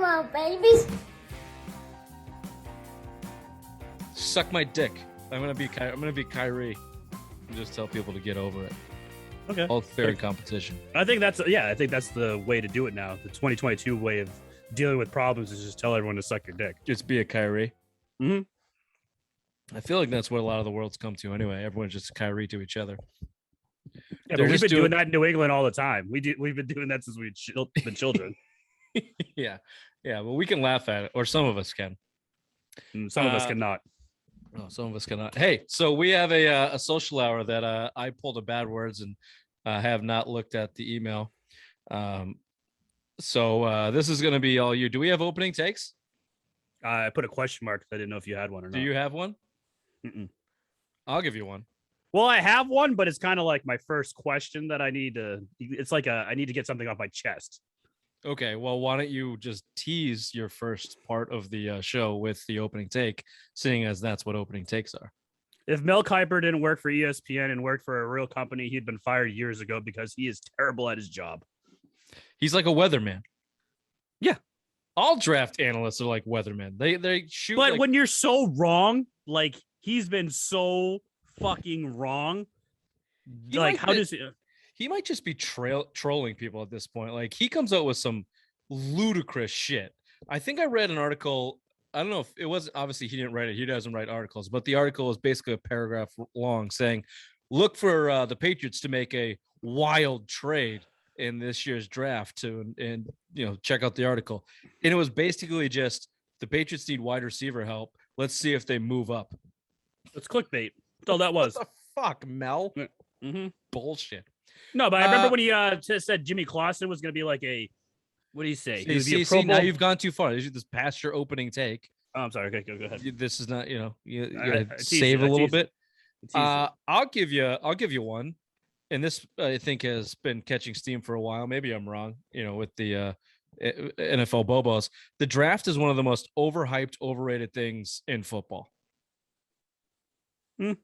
Hello, babies. Suck my dick. I'm gonna be Kyrie. And just tell people to get over it. Okay. All fair competition. I think that's the way to do it now. The 2022 way of dealing with problems is just tell everyone to suck your dick. Just be a Kyrie. Mm-hmm. I feel like that's what a lot of the world's come to anyway. Everyone's just Kyrie to each other. Yeah, but we've been doing that in New England all the time. We've been doing that since we've been children. Yeah. Well, we can laugh at it, or some of us can. Some of us cannot. No, some of us cannot. Hey, so we have a social hour that I pulled a bad words and have not looked at the email. So this is going to be all you. Do we have opening takes? I put a question mark. I didn't know if you had one or not. Do you have one? Mm-mm. I'll give you one. Well, I have one, but it's kind of like my first question that I need to. It's like I need to get something off my chest. Okay, well, why don't you just tease your first part of the show with the opening take, seeing as that's what opening takes are. If Mel Kiper didn't work for ESPN and worked for a real company, he'd been fired years ago because he is terrible at his job. He's like a weatherman. Yeah. All draft analysts are like weathermen. They shoot. But like... when you're so wrong, like he's been so fucking wrong. Like, how does it? He might just be trolling people at this point. Like, he comes out with some ludicrous shit. I think I read an article. I don't know if it was, obviously he didn't write it. He doesn't write articles, but the article is basically a paragraph long saying, look for the Patriots to make a wild trade in this year's draft and check out the article. And it was basically just the Patriots need wide receiver help. Let's see if they move up. It's clickbait. That's all that was. What the fuck, Mel? Mm-hmm. Bullshit. No, but I remember when he said Jimmy Clausen was going to be like a, what do you say? See, now you've gone too far. This past your opening take. Oh, I'm sorry. Okay, go ahead. This is not, you I save a little bit. I'll give you one. And this, I think, has been catching steam for a while. Maybe I'm wrong, with the NFL Bobos. The draft is one of the most overhyped, overrated things in football. Can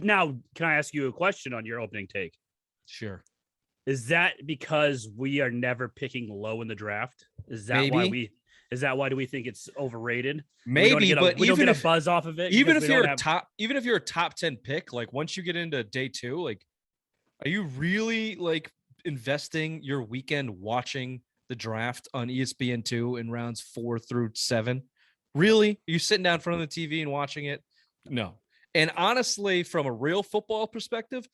I ask you a question on your opening take? Sure. Is that because we are never picking low in the draft? Is that Maybe. why do we think it's overrated? Maybe, but we don't get a buzz off of it. Even if you're a top 10 pick, like once you get into day 2, like, are you really like investing your weekend watching the draft on ESPN2 in rounds 4 through 7? Really? Are you sitting down in front of the TV and watching it? No. And honestly, from a real football perspective,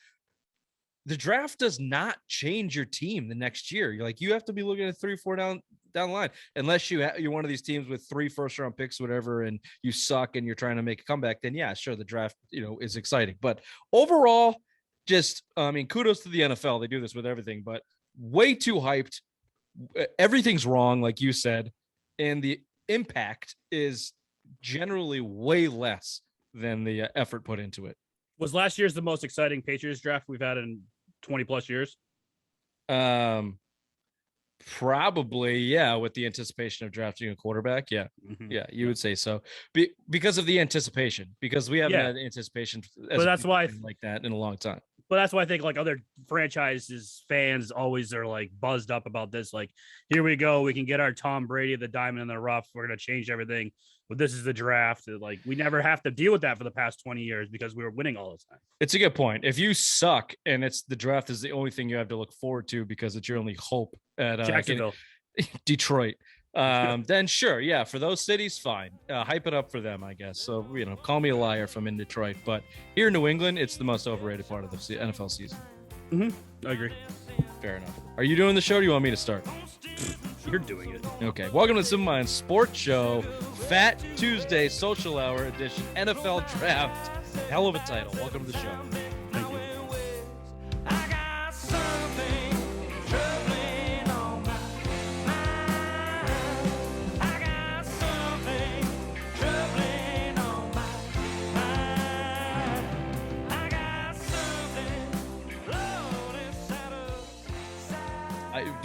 the draft does not change your team the next year. You have to be looking at 3 or 4 down the line, unless you're one of these teams with 3 first-round picks, whatever, and you suck and you're trying to make a comeback. Then yeah, sure, the draft is exciting. But overall, just kudos to the NFL. They do this with everything, but way too hyped. Everything's wrong, like you said, and the impact is generally way less than the effort put into it. Was last year's the most exciting Patriots draft we've had in 20 plus years? Probably, yeah, with the anticipation of drafting a quarterback. Yeah. Mm-hmm. Yeah, you would say so. Because of the anticipation, because we haven't had anticipation but that's why like that in a long time. But that's why I think like other franchises fans always are like buzzed up about this. Like, here we go. We can get our Tom Brady, the diamond in the rough. We're going to change everything. But this is the draft. Like, we never have to deal with that for the past 20 years because we were winning all the time. It's a good point. If you suck and it's the draft is the only thing you have to look forward to because it's your only hope at Jacksonville, Detroit, then sure. Yeah. For those cities, fine. Hype it up for them, I guess. So, call me a liar if I'm in Detroit, but here in New England, it's the most overrated part of the NFL season. Mm-hmm. I agree. Fair enough. Are you doing the show or do you want me to start? You're doing it. Okay. Welcome to Simple Minds Sports Show, Fat Tuesday Social Hour Edition, NFL Draft. Hell of a title. Welcome to the show. Thank you.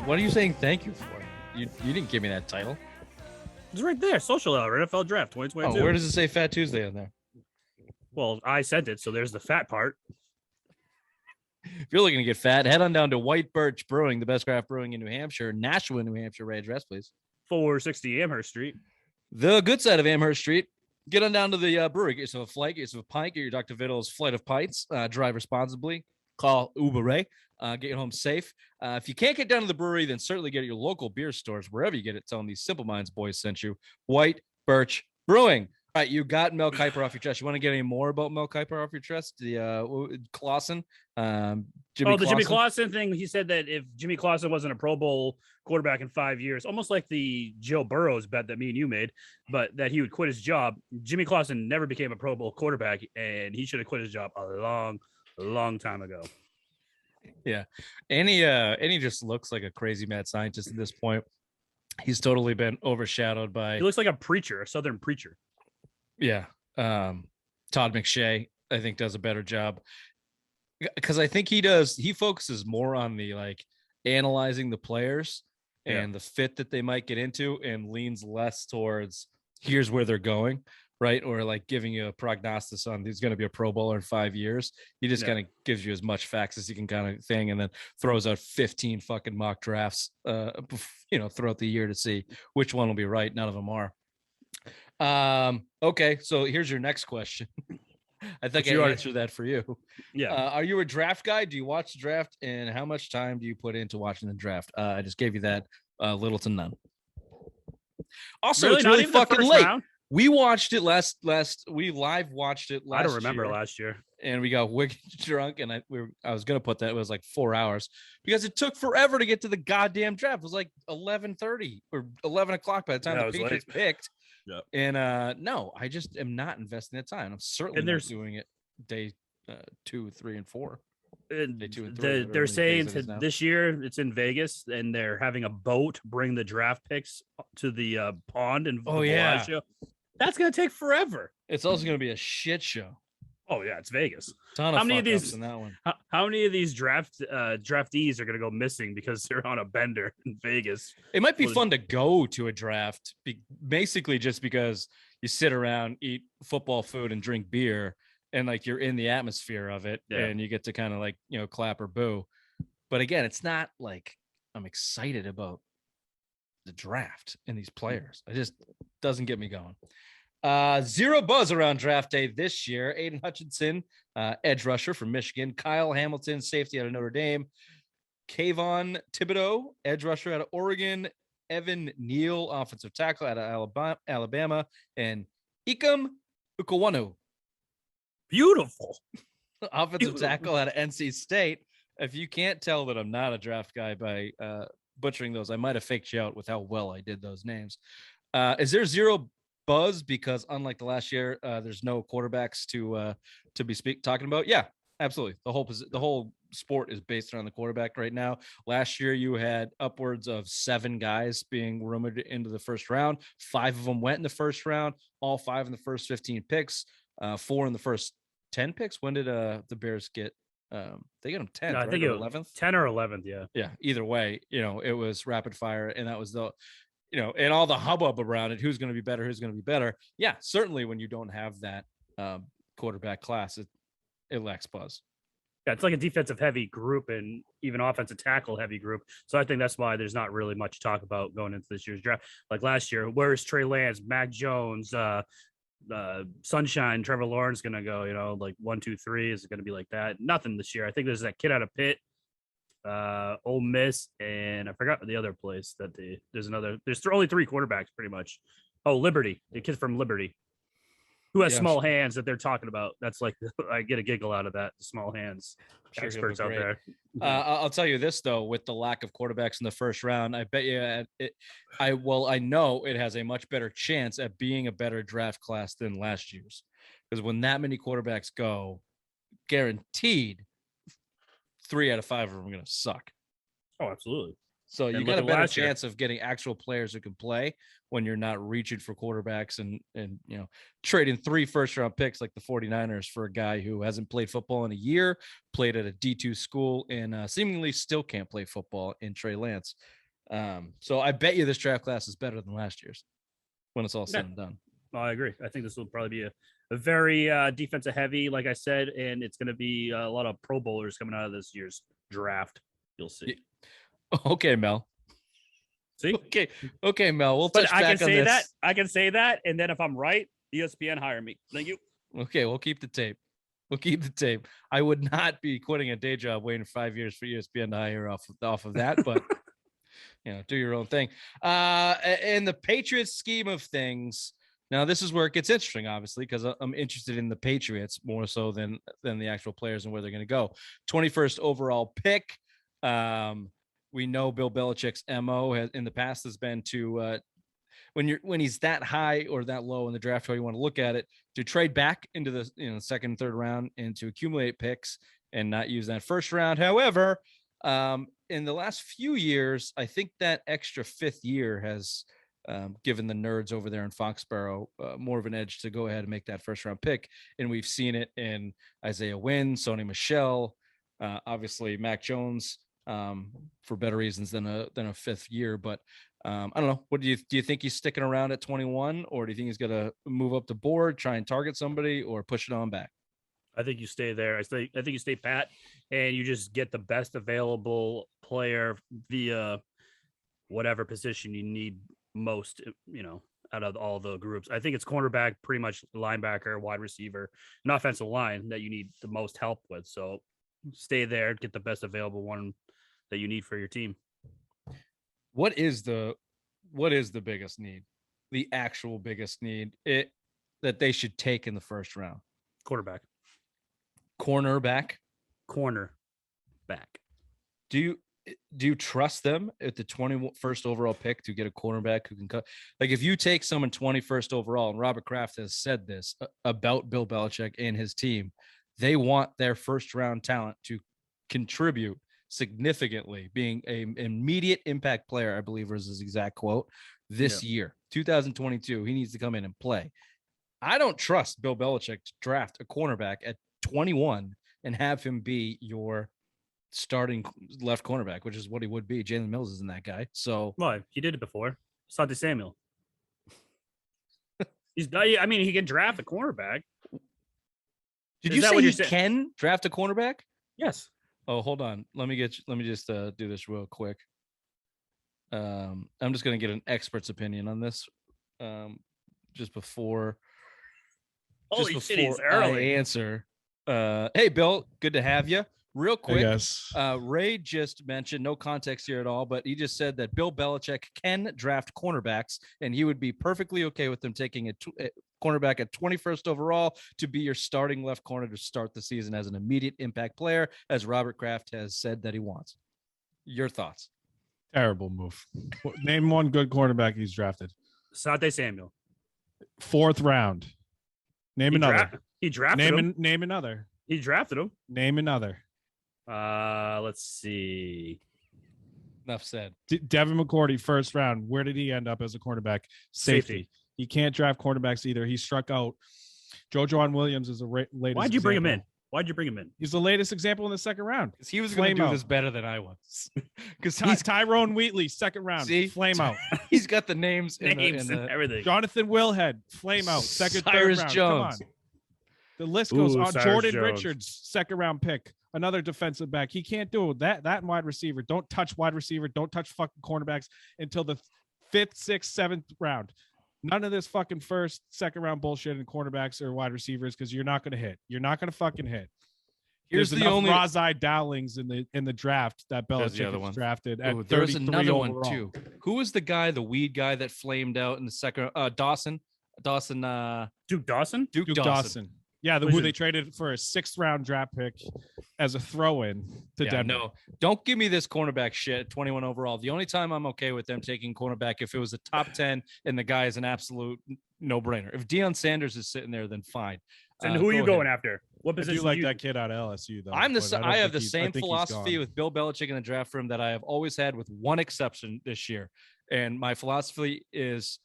What are you saying thank you for? You didn't give me that title. It's right there. Social Hour, NFL Draft 2022. Oh, where does it say Fat Tuesday on there? Well, I sent it, so there's the fat part. If you're looking to get fat, head on down to White Birch Brewing, the best craft brewing in New Hampshire. Nashua, New Hampshire. Right address, please. 460 Amherst Street. The good side of Amherst Street. Get on down to the brewery. Get yourself a flight. Get yourself a pint. Get your Dr. Vittles flight of pints. Drive responsibly. Call Uber. Get you home safe. If you can't get down to the brewery, then certainly get at your local beer stores, wherever you get it. Tell them these Simple Minds boys sent you. White Birch Brewing. All right, you got Mel Kiper off your chest. You want to get any more about Mel Kiper off your chest? The Clausen, Jimmy Clausen thing. He said that if Jimmy Clausen wasn't a Pro Bowl quarterback in 5 years, almost like the Joe Burrows bet that me and you made, but that he would quit his job. Jimmy Clausen never became a Pro Bowl quarterback, and he should have quit his job a long time ago. Yeah, and he just looks like a crazy mad scientist at this point. He's totally been overshadowed by. He looks like a preacher, a Southern preacher. Yeah. Todd McShay, I think, does a better job because I think he focuses more on the like analyzing the players and the fit that they might get into and leans less towards here's where they're going, right? Or like giving you a prognosis on who's going to be a Pro Bowler in 5 years. He just kind of gives you as much facts as he can kind of thing and then throws out 15 fucking mock drafts, throughout the year to see which one will be right. None of them are. Okay, so here's your next question. I think I answered that for you. Yeah. Are you a draft guy? Do you watch the draft, and how much time do you put into watching the draft? I just gave you that little to none. Also, it's really fucking late. Round? We watched it we live watched it last year. I don't remember last year. And we got wicked drunk, and I was gonna put that it was like 4 hours because it took forever to get to the goddamn draft. It was like 11:30 or 11 o'clock by the time the Patriots picked. Yep. And no, I just am not investing that time. I'm certainly not doing it day 2, 3, and 4. Day 2 and 3. They're saying this year it's in Vegas, and they're having a boat bring the draft picks to the pond in Valencia. That's gonna take forever. It's also gonna be a shit show. Oh yeah, it's Vegas. How many of these in that one? How many of these draftees are going to go missing because they're on a bender in Vegas? It might be fun to go to a draft, basically just because you sit around, eat football food, and drink beer, and like you're in the atmosphere of it, and you get to kind of like clap or boo. But again, it's not like I'm excited about the draft and these players. It just doesn't get me going. Zero buzz around draft day this year. Aiden Hutchinson, edge rusher from Michigan. Kyle Hamilton, safety out of Notre Dame. Kayvon Thibodeau, edge rusher out of Oregon. Evan Neal, offensive tackle out of Alabama. And Ikem Ukawanu. Beautiful. Offensive tackle out of NC State. If you can't tell that I'm not a draft guy by butchering those, I might have faked you out with how well I did those names. Is there zero buzz because unlike the last year, there's no quarterbacks to be talking about? Yeah, absolutely. The whole sport is based around the quarterback right now. Last year, you had upwards of 7 guys being rumored into the first round. 5 of them went in the first round. All 5 in the first 15 picks. 4 in the first 10 picks. When did the Bears get? They get them 10th. No, I think 11th. 10 or 11th. Yeah. Yeah. Either way, it was rapid fire, and that was the. And all the hubbub around it, who's going to be better. Yeah, certainly when you don't have that quarterback class, it lacks buzz. Yeah, it's like a defensive heavy group and even offensive tackle heavy group. So I think that's why there's not really much talk about going into this year's draft. Like last year, where's Trey Lance, Mac Jones, Sunshine, Trevor Lawrence going to go, like 1, 2, 3. Is it going to be like that? Nothing this year. I think there's that kid out of Pitt. Ole Miss, and I forgot the other place that there's only 3 quarterbacks pretty much. Oh, Liberty, the kid from Liberty, who has small hands that they're talking about. That's like I get a giggle out of that. Small hands, sure, experts out there. I'll tell you this though, with the lack of quarterbacks in the first round, I bet you I know it has a much better chance at being a better draft class than last year's, because when that many quarterbacks go, guaranteed 3 out of 5 of them are going to suck. Oh, absolutely. So you got a better chance of getting actual players who can play when you're not reaching for quarterbacks and trading 3 first-round picks like the 49ers for a guy who hasn't played football in a year, played at a D2 school, and seemingly still can't play football in Trey Lance. So I bet you this draft class is better than last year's when it's all said and done. Oh, I agree. I think this will probably be a very defensive heavy, like I said, and it's going to be a lot of Pro Bowlers coming out of this year's draft. You'll see. Okay, Mel. See? Okay, Mel. We'll touch But I back can on say this. that. I can say that. And then if I'm right, ESPN hire me. Thank you. Okay, we'll keep the tape. I would not be quitting a day job waiting 5 years for ESPN to hire off of that, but do your own thing. In the Patriots scheme of things, now this is where it gets interesting, obviously, because I'm interested in the Patriots more so than the actual players and where they're going to go. 21st overall pick. We know Bill Belichick's MO in the past has been to when he's that high or that low in the draft, how you want to look at it, to trade back into the second and third round and to accumulate picks and not use that first round. However, in the last few years, I think that extra fifth year has given the nerds over there in Foxborough more of an edge to go ahead and make that first round pick. And we've seen it in Isaiah Wynn, Sony Michel, obviously Mac Jones, for better reasons than a fifth year. But I don't know. What do you think he's sticking around at 21, or do you think he's going to move up the board, try and target somebody, or push it on back? I think you stay there. I think you stay pat, and you just get the best available player via whatever position you need most, out of all the groups. I think it's cornerback, pretty much linebacker, wide receiver, and offensive line that you need the most help with. So stay there, get the best available one that you need for your team. What is the biggest need? The actual biggest need that they should take in the first round? Cornerback. Do you trust them at the 21st overall pick to get a cornerback who can cut? Like, if you take someone 21st overall, and Robert Kraft has said this about Bill Belichick and his team, they want their first round talent to contribute significantly, being an immediate impact player, I believe was his exact quote, this year, 2022. He needs to come in and play. I don't trust Bill Belichick to draft a cornerback at 21 and have him be your starting left cornerback, which is what he would be. Jalen Mills isn't that guy. So he did it before. Asante Samuel. He can draft a cornerback. Did you say he can draft a cornerback? Yes. Oh, hold on. Let me just do this real quick. I'm just going to get an expert's opinion on this. Just before I answer. Hey, Bill, good to have you. Real quick, Ray just mentioned, no context here at all, but he just said that Bill Belichick can draft cornerbacks, and he would be perfectly okay with them taking a cornerback at 21st overall to be your starting left corner to start the season as an immediate impact player, as Robert Kraft has said that he wants. Your thoughts? Terrible move. Name one good cornerback he's drafted. Asante Samuel. 4th round. Name another. He drafted him. Name another. He drafted him. Name another. Let's see. Enough said. Devin McCourty, 1st round. Where did he end up as a cornerback? Safety. He can't draft cornerbacks either. He struck out. JoJuan Williams is the latest. Why'd you bring him in? He's the latest example in the 2nd round. He was going to do this better than I was. Because he's Tyrone Wheatley, 2nd round. See? Flame out. He's got the names and everything. Jonathan Willhead, flame out. 2nd, Cyrus 3rd round. Jones. Come on. The list goes on. Jordan Jones. Richards, 2nd round pick. Another defensive back. He can't do it. That and wide receiver. Don't touch wide receiver. Don't touch fucking cornerbacks until the 5th, 6th, 7th round. None of this fucking 1st, 2nd round bullshit in cornerbacks or wide receivers, because you're not going to hit. You're not going to fucking hit. There's the only Razai Dowlings in the draft that Belichick was drafted at. There was another overall. One too. Who was the guy, the weed guy that flamed out in the 2nd? Dawson. Duke Dawson. Duke Dawson. Yeah, who they traded for a 6th round draft pick as a throw-in to Denver. No, don't give me this cornerback shit at 21 overall. The only time I'm okay with them taking cornerback if it was a top 10 and the guy is an absolute no-brainer. If Deion Sanders is sitting there, then fine. And who are you going after? What position? I do like that kid out of LSU though. I have the same philosophy with Bill Belichick in the draft room that I have always had, with one exception this year. And my philosophy is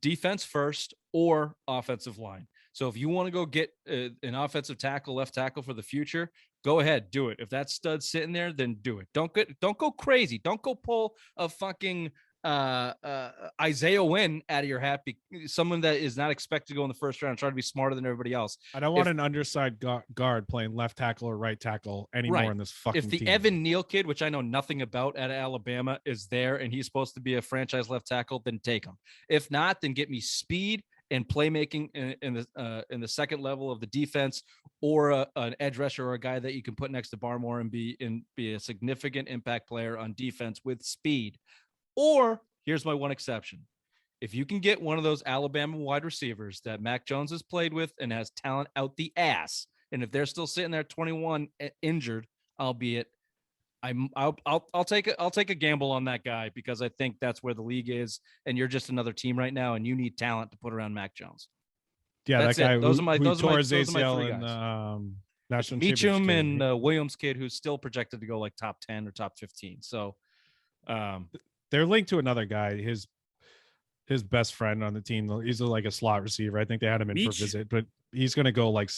defense first or offensive line. So if you want to go get an offensive tackle, left tackle for the future, go ahead, do it. If that stud's sitting there, then do it. Don't go crazy. Don't go pull a fucking Isaiah Wynn out of your hat, someone that is not expected to go in the first round, try to be smarter than everybody else. I don't want an underside guard playing left tackle or right tackle anymore in this fucking If the team. Evan Neal kid, which I know nothing about at Alabama, is there and he's supposed to be a franchise left tackle, then take him. If not, then get me speed and playmaking in the second level of the defense, or an edge rusher or a guy that you can put next to Barmore and be a significant impact player on defense with speed. Or here's my one exception. If you can get one of those Alabama wide receivers that Mac Jones has played with and has talent out the ass, and if they're still sitting there at 21 injured, albeit, I'll take a gamble on that guy, because I think that's where the league is, and you're just another team right now, and you need talent to put around Mac Jones. Yeah, that's that guy. Those are my tore his three ACL guys. in national Meacham and Williams kid, who's still projected to go like top 10 or top 15. So they're linked to another guy. His best friend on the team. He's like a slot receiver. I think they had him in for a visit, but he's going to go like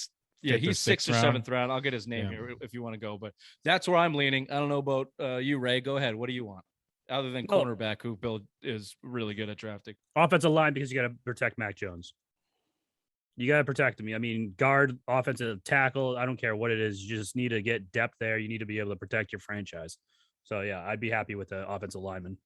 he's 6th or 7th round. I'll get his name here if you want to go, but that's where I'm leaning. I don't know about you, Ray. Go ahead. What do you want? Other than cornerback, who Bill is really good at drafting. Offensive line, because you got to protect Mac Jones. You got to protect him. I mean, guard, offensive tackle, I don't care what it is. You just need to get depth there. You need to be able to protect your franchise. So, yeah, I'd be happy with the offensive lineman.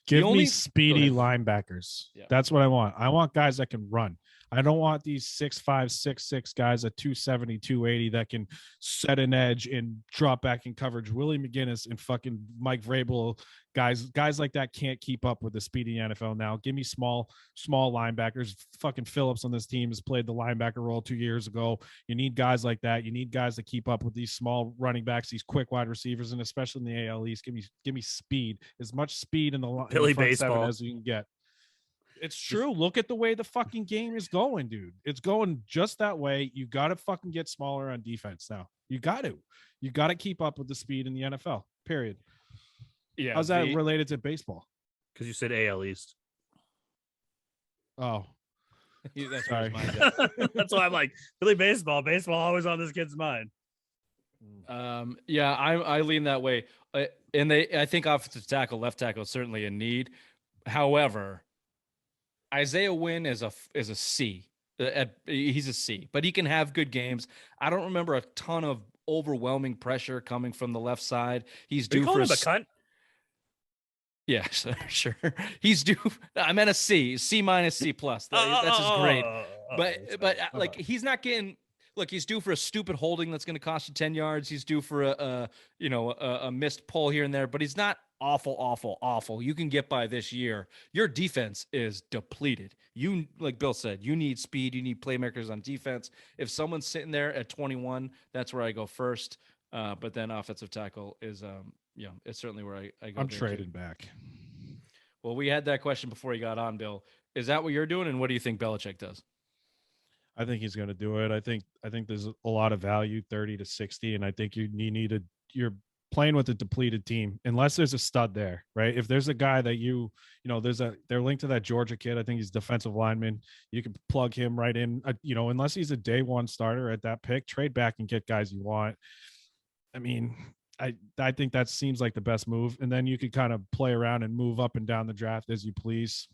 Give me speedy linebackers. Yeah. That's what I want. I want guys that can run. I don't want these 6'5", 6'6" guys at 270, 280 that can set an edge and drop back in coverage. Willie McGinnis and fucking Mike Vrabel, guys like that can't keep up with the speedy NFL now. Give me small linebackers. Fucking Phillips on this team has played the linebacker role 2 years ago. You need guys like that. You need guys to keep up with these small running backs, these quick wide receivers, and especially in the AL East. Give me speed, as much speed in the Billy front baseball seven as you can get. It's true. Look at the way the fucking game is going, dude. It's going just that way. You got to fucking get smaller on defense now. You got to keep up with the speed in the NFL, period. Yeah. How's that related to baseball? Because you said AL East. Oh. That's sorry. That's why I'm like, Billy baseball always on this kid's mind. Yeah, I lean that way. And I think offensive tackle, left tackle is certainly a need. However, Isaiah Wynn is a C. He's a C, but he can have good games. I don't remember a ton of overwhelming pressure coming from the left side. He's due for a cunt. Yeah, sure. He's due. I meant a C, C minus, C plus. That's just great. But like he's not getting. Look, he's due for a stupid holding that's going to cost you 10 yards. He's due for a missed pull here and there, but he's not awful. You can get by this year. Your defense is depleted. You, like Bill said, you need speed. You need playmakers on defense. If someone's sitting there at 21, that's where I go first. But then offensive tackle is, it's certainly where I go. I'm trading back. Well, we had that question before you got on, Bill. Is that what you're doing? And what do you think Belichick does? I think he's going to do it. I think there's a lot of value, 30 to 60, and I think you're playing with a depleted team unless there's a stud there, right? If there's a guy that they're linked to that Georgia kid. I think he's defensive lineman. You can plug him right in. Unless he's a day one starter at that pick, trade back and get guys you want. I mean, I think that seems like the best move, and then you could kind of play around and move up and down the draft as you please.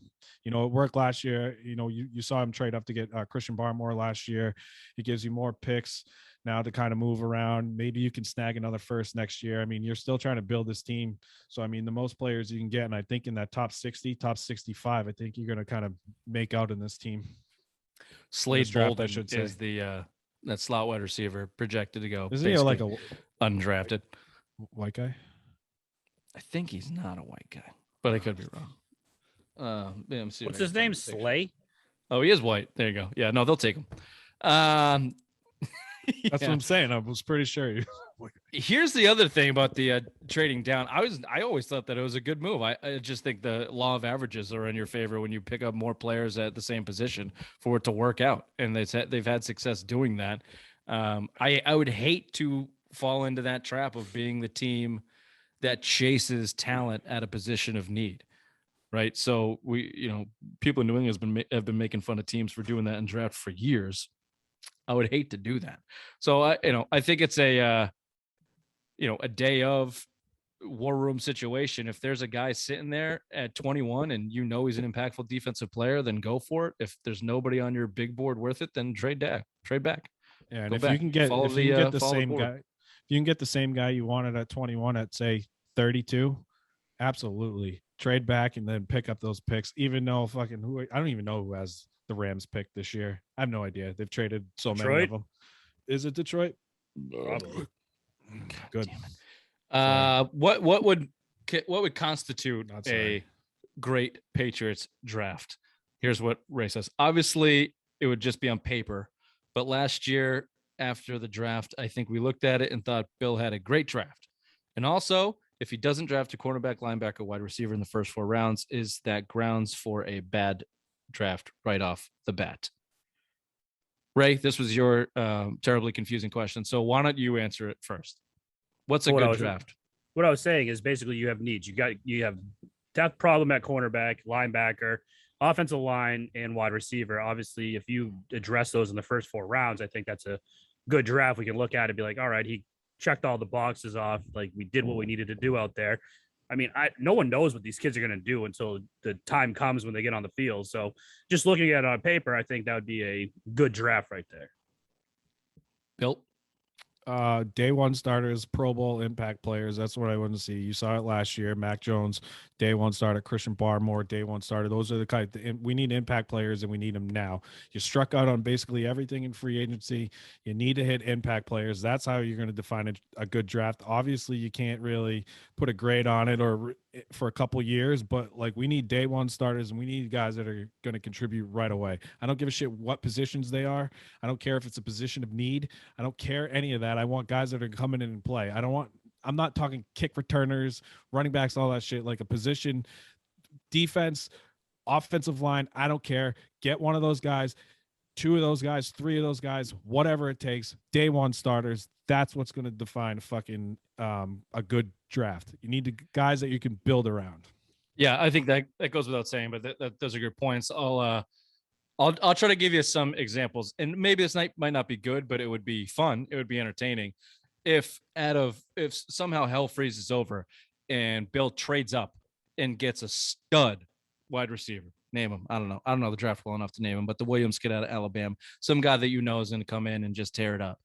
It worked last year. You saw him trade up to get Christian Barmore last year. He gives you more picks now to kind of move around. Maybe you can snag another first next year. I mean, you're still trying to build this team. So, I mean, the most players you can get, and I think in that top 60, top 65, I think you're going to kind of make out in this team. Slade Bolden is the that slot wide receiver projected to go. Isn't he like a undrafted white guy? I think he's not a white guy, but I could be wrong. What's his name? Slay? Oh, he is white. There you go. Yeah, no, they'll take him. That's what I'm saying. I was pretty sure. Here's the other thing about the trading down. I always thought that it was a good move. I just think the law of averages are in your favor when you pick up more players at the same position for it to work out, and they've had success doing that. I would hate to fall into that trap of being the team that chases talent at a position of need. Right. So people in New England have been making fun of teams for doing that in draft for years. I would hate to do that. So I think it's a day of war room situation. If there's a guy sitting there at 21 and you know he's an impactful defensive player, then go for it. If there's nobody on your big board worth it, then trade back. Yeah, and Go if back. you can get Follow if you can get the follow same board. guy, if you can get the same guy you wanted at 21 at say 32, absolutely trade back and then pick up those picks. Even though I don't even know who has the Rams pick this year. I have no idea. They've traded so many of them. Is it Detroit? Probably. Good. What would constitute a great Patriots draft? Here's what Ray says. Obviously, it would just be on paper, but last year after the draft, I think we looked at it and thought Bill had a great draft. And also, if he doesn't draft a cornerback, linebacker, wide receiver in the first 4 rounds, is that grounds for a bad draft right off the bat? Ray, this was your terribly confusing question. So why don't you answer it first? What's a good draft? What I was saying is basically you have needs. You have depth problem at cornerback, linebacker, offensive line, and wide receiver. Obviously, if you address those in the first 4 rounds, I think that's a good draft. We can look at it and be like, all right, he checked all the boxes off. Like, we did what we needed to do out there. I mean, no one knows what these kids are going to do until the time comes when they get on the field. So just looking at it on paper, I think that would be a good draft right there. Bill? Day one starters, Pro Bowl impact players. That's what I want to see. You saw it last year. Mac Jones, day one starter. Christian Barmore, day one starter. Those are the kind. We need impact players, and we need them now. You struck out on basically everything in free agency. You need to hit impact players. That's how you're going to define a good draft. Obviously, you can't really put a grade on it or for a couple years, but like we need day one starters, and we need guys that are going to contribute right away. I don't give a shit what positions they are. I don't care if it's a position of need. I don't care any of that. I want guys that are coming in and play. I'm not talking kick returners, running backs, all that shit. Like a position, defense, offensive line. I don't care. Get one of those guys, 2 of those guys, 3 of those guys, whatever it takes. Day one starters. That's what's going to define fucking a good draft. You need guys that you can build around. Yeah, I think that goes without saying, but those are good points. I'll try to give you some examples, and maybe this night might not be good, but it would be fun. It would be entertaining if somehow hell freezes over and Bill trades up and gets a stud wide receiver. Name him. I don't know the draft well enough to name him, but the Williams kid out of Alabama, some guy that you know is going to come in and just tear it up.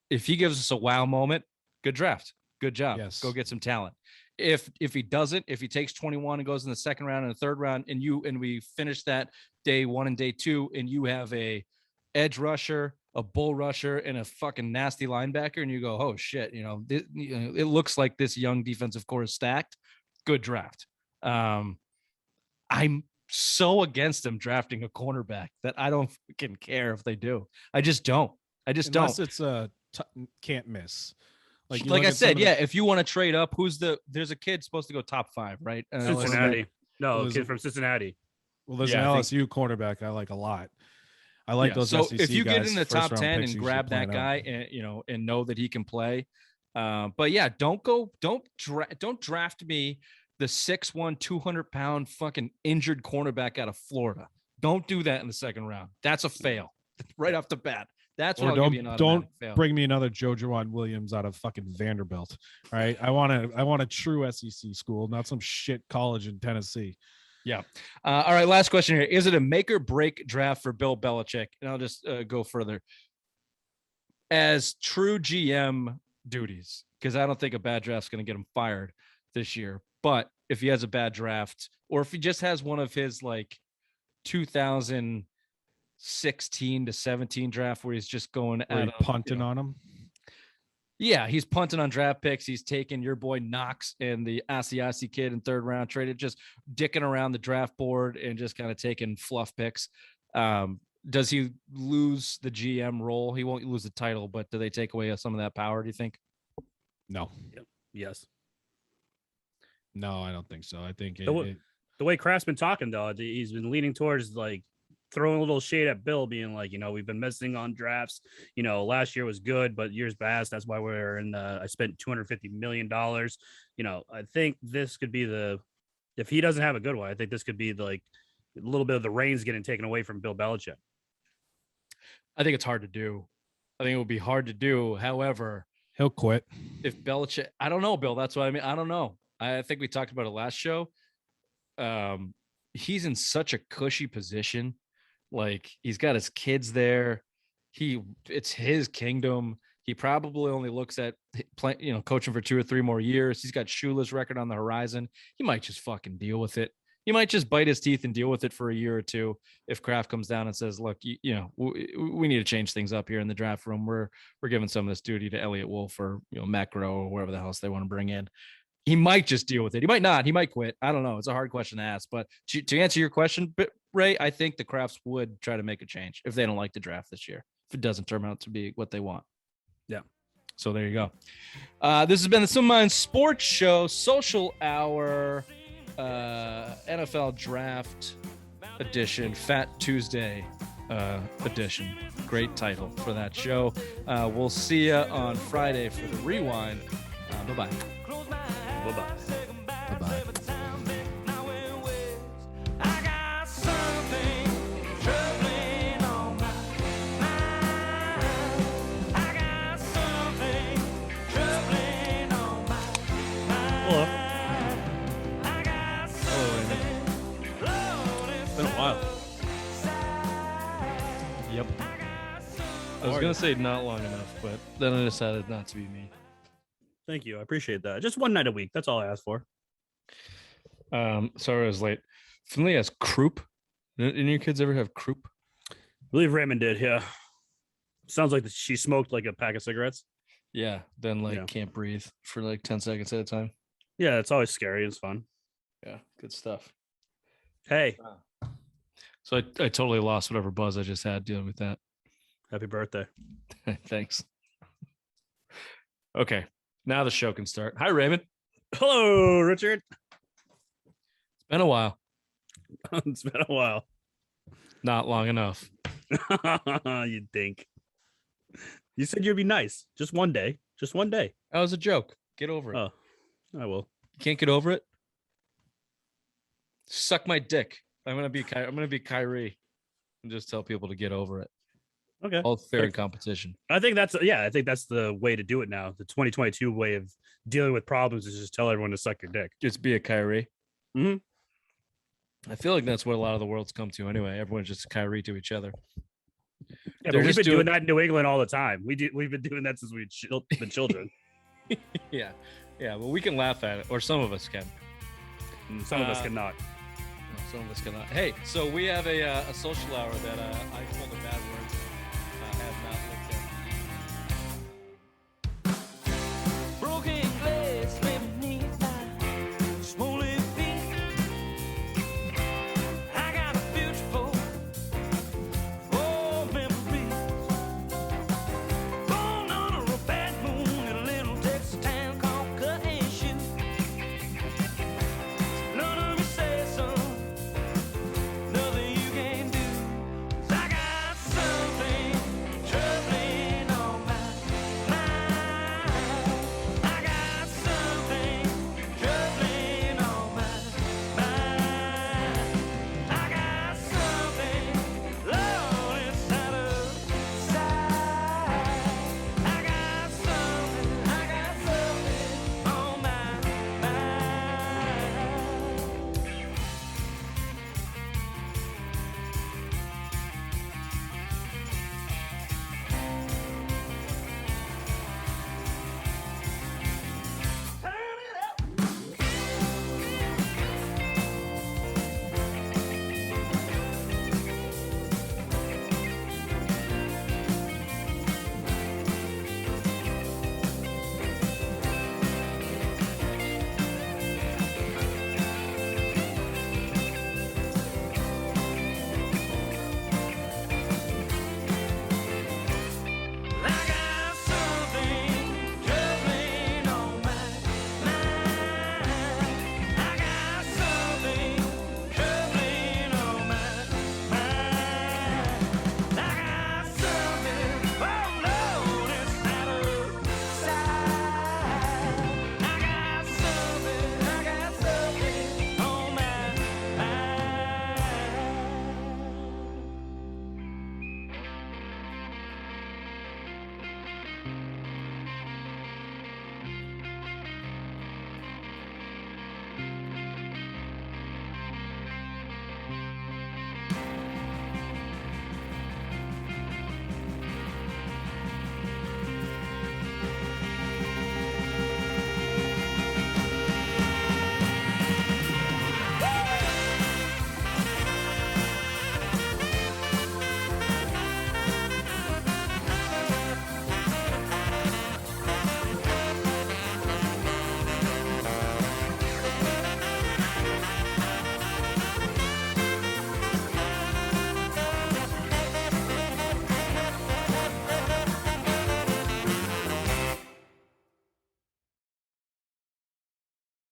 If he gives us a wow moment, good draft. Good job. Yes. Go get some talent. If he doesn't, if he takes 21 and goes in the second round and the third round, and we finish that day 1 and day 2, and you have a edge rusher, a bull rusher, and a fucking nasty linebacker, and you go, oh shit, it looks like this young defensive core is stacked. Good draft. I'm so against them drafting a cornerback that I don't fucking care if they do. I just don't. Unless it's a can't miss. Like I said, if you want to trade up, there's a kid supposed to go top 5, right? Cincinnati. No, kid from Cincinnati. Well, there's an LSU cornerback I like a lot. I like those. So SEC if you get guys, in the top 10 and usually grab that guy, and know that he can play, but yeah, don't draft me the 6'1", 200-pound fucking injured cornerback out of Florida. Don't do that in the second round. That's a fail right off the bat. That's what I'll give you an automatic fail. Bring me another Joe Juwan Williams out of fucking Vanderbilt. Right? I want a true SEC school, not some shit college in Tennessee. Yeah. All right. Last question here. Is it a make or break draft for Bill Belichick? And I'll just go further. As true GM duties, because I don't think a bad draft is going to get him fired this year. But if he has a bad draft, or if he just has one of his like 2016 to 17 draft where he's just going out punting on him. Yeah, he's punting on draft picks. He's taking your boy Knox and the Asiasi kid in third round, traded, just dicking around the draft board and just kind of taking fluff picks. Does he lose the GM role? He won't lose the title, but do they take away some of that power, do you think? No. Yep. Yes. No, I don't think so. I think the way Kraft's been talking, though, he's been leaning towards like throwing a little shade at Bill, being like, we've been missing on drafts. Last year was good, but years past, that's why we're in I spent $250 million. I think this could be if he doesn't have a good one, I think this could be like a little bit of the reins getting taken away from Bill Belichick. I think it's hard to do. I think it would be hard to do. However, He'll quit. If Belichick, I don't know, Bill. That's what I mean. I don't know. I think we talked about it last show. He's in such a cushy position. Like he's got his kids there. It's his kingdom. He probably only looks at coaching for 2 or 3 more years. He's got shoeless record on the horizon. He might just fucking deal with it. He might just bite his teeth and deal with it for a year or two. If Kraft comes down and says, "Look, we need to change things up here in the draft room. We're giving some of this duty to Elliott Wolf or Matt Groh or wherever the hell they want to bring in." He might just deal with it. He might not. He might quit. I don't know. It's a hard question to ask. But to answer your question, Ray, I think the Krafts would try to make a change if they don't like the draft this year, if it doesn't turn out to be what they want. Yeah. So there you go. This has been the Some Mind Sports Show, Social Hour, NFL Draft Edition, Fat Tuesday edition. Great title for that show. We'll see you on Friday for the rewind. Bye-bye. Bye-bye. Bye-bye. Hello. Hello, Raymond. It's been a while. Yep. I was going to say not long enough, but then I decided not to be me. Thank you. I appreciate that. Just one night a week. That's all I asked for. Sorry I was late. Finley has croup. Didn't your kids ever have croup? I believe Raymond did, yeah. Sounds like she smoked like a pack of cigarettes. Yeah. Then can't breathe for like 10 seconds at a time. Yeah, it's always scary. It's fun. Yeah. Good stuff. Hey, So I totally lost whatever buzz I just had dealing with that. happy birthday. Thanks. Okay. Now the show can start. Hi, Raymond. Hello, Richard. It's been a while. It's been a while. Not long enough. You'd think. You said you'd be nice. Just one day. Just one day. That was a joke. Get over it. Oh, I will. You can't get over it? Suck my dick. I'm gonna be Kyrie and just tell people to get over it. Okay. All fair competition. I think that's the way to do it now. The 2022 way of dealing with problems is just tell everyone to suck your dick. Just be a Kyrie. Mm-hmm. I feel like that's what a lot of the world's come to anyway. Everyone's just Kyrie to each other. Yeah, but we've been doing that in New England all the time. We've been doing that since we've been children. Yeah. Well, we can laugh at it, or some of us can. And some of us cannot. No, some of us cannot. Hey, so we have a social hour that I call the bad words. I have not lived